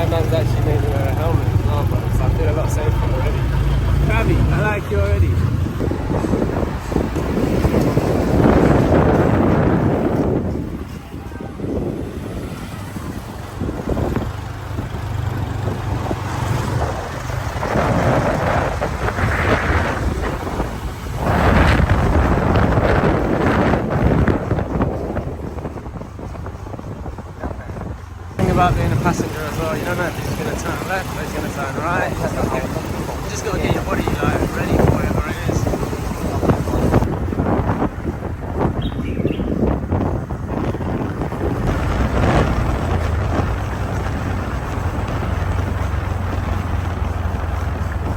Thai man's actually made me wear a helmet as well, bro, so I feel a lot safer already. Travi, I like you already. About being a passenger as well, you don't know if he's going to turn left or he's going to turn right. You just got to get your body like ready for whatever it is.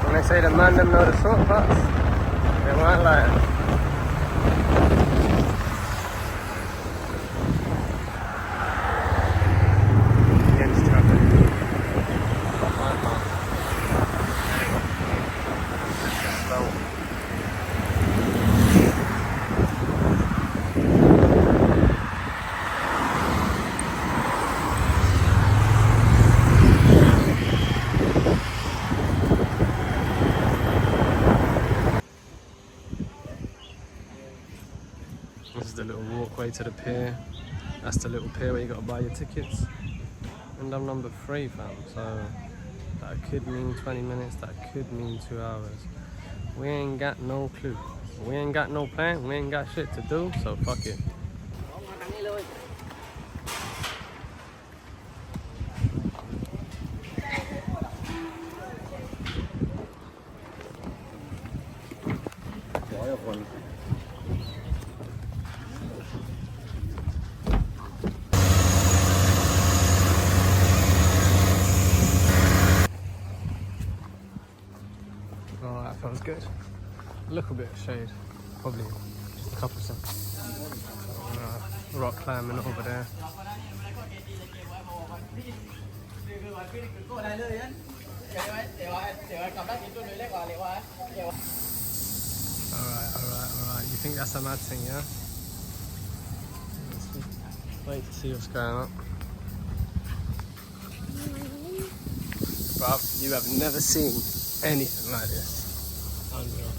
When they say the man them know the shortcuts, they weren't lying. This is the little walkway to the pier. That's the little pier where you got to buy your tickets. And I'm number 3, fam, so that could mean 20 minutes, that could mean 2 hours. We ain't got no clue. We ain't got no plan, we ain't got shit to do, so fuck it. Oh, that feels good. A little bit of shade, probably just a couple of seconds. Rock climbing over there. Alright. You think that's a mad thing, yeah? Let's wait to see what's going on. Bruv, you have never seen anything like this. Unreal.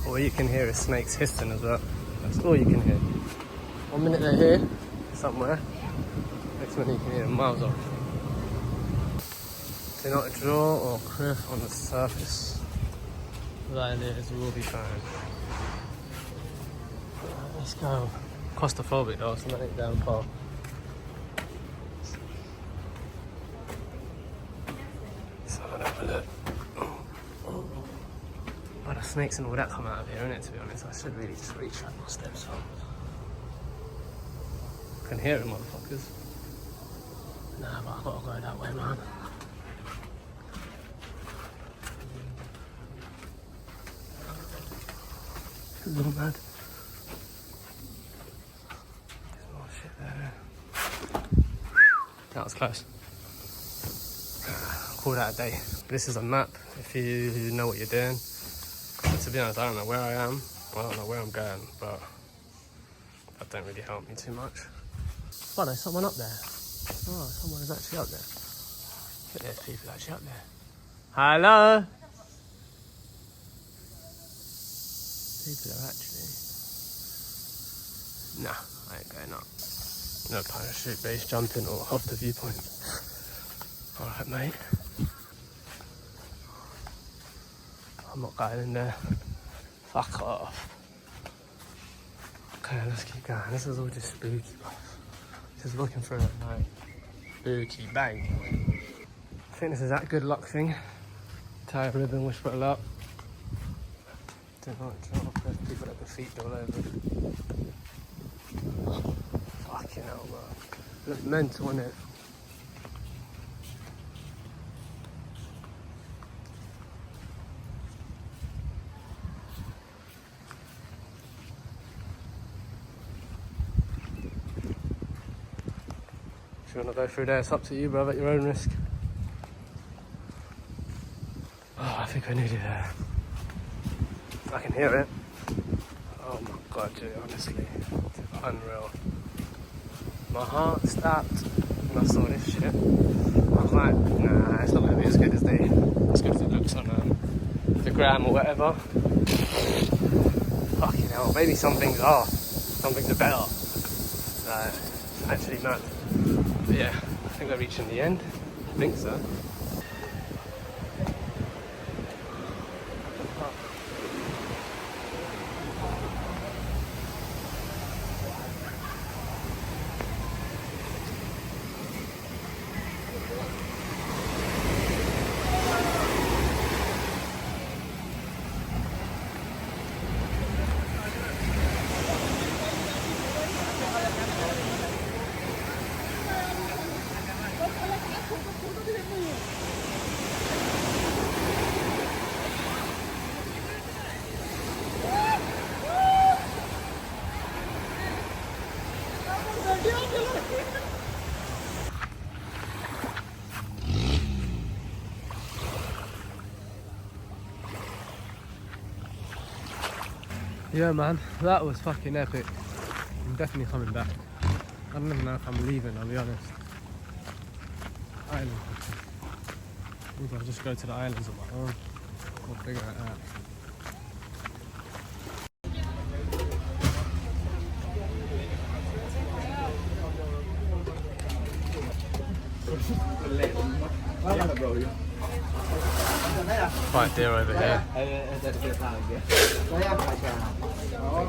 All you can hear is snakes hissing as well. That's all you can hear. 1 minute they're here, somewhere. Next minute you can hear them miles off. Do not draw or cliff on the surface. Like this, we'll be fine. Let's go. Claustrophobic though, so let it down far. Look. But the snakes and all that come out of here, innit, to be honest. I should really just retract my steps home. I can hear it, motherfuckers. Nah, but I've got to go that way, man. A little mad. There's more shit there. That was close. Call that a day. This is a map if you know what you're doing. To be honest, I don't know where I am. I don't know where I'm going, but that don't really help me too much. Oh, there's someone up there. Oh, someone is actually up there. I think there's people actually up there. Hello? People are actually... Nah, I ain't going up. No parachute base jumping or off the viewpoint. Alright, mate. I'm not going in there. Fuck off. Okay, let's keep going. This is all just spooky, bro. Just looking for it, like, spooky bang. I think this is that good luck thing. Tie a ribbon, whisper a lot. Do not drop. There's people that their feet all over it. Fucking hell, bro. Look mental, innit? If you want to go through there, it's up to you, brother, at your own risk. Oh, I think I needed there. I can hear it. Oh my god, dude, honestly. It's unreal. My heart stopped when I saw this shit. I was like, nah, it's not going to be as good as it looks on the gram or whatever. Fucking hell, maybe some things are. Some things are better. It's actually mad. But yeah, I think we're reaching the end. I think so. Yeah man, that was fucking epic. I'm definitely coming back. I don't even know if I'm leaving, I'll be honest. Island. Maybe I'll just go to the islands on my own. We'll figure it out. Quite dear over here.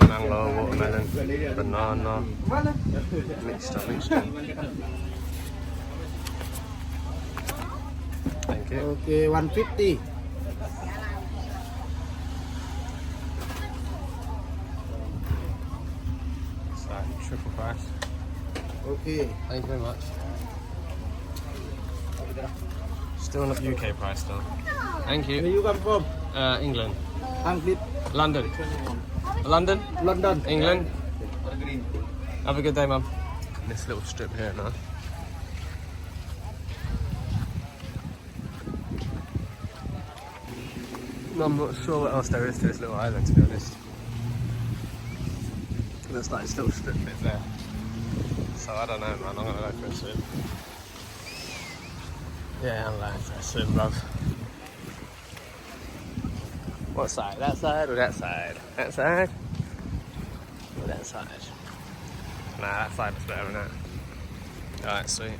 Mango, watermelon, banana, mixed up. Thank you. Okay, 150. It's like triple price. Okay. Thank you very much. Still not UK price though. Thank Where you. you come from? England. Anglid. London. London? London. England. Have a good day, mum. This little strip here now. I'm not sure what else there is to this little island, to be honest. Looks like it's still strip bit there. So I don't know, man. I'm gonna go for a swim. Yeah, I'm going for a swim, bruv. What side? That side or that side? That side? Or that side? Nah, that side is better than that. Alright, sweet.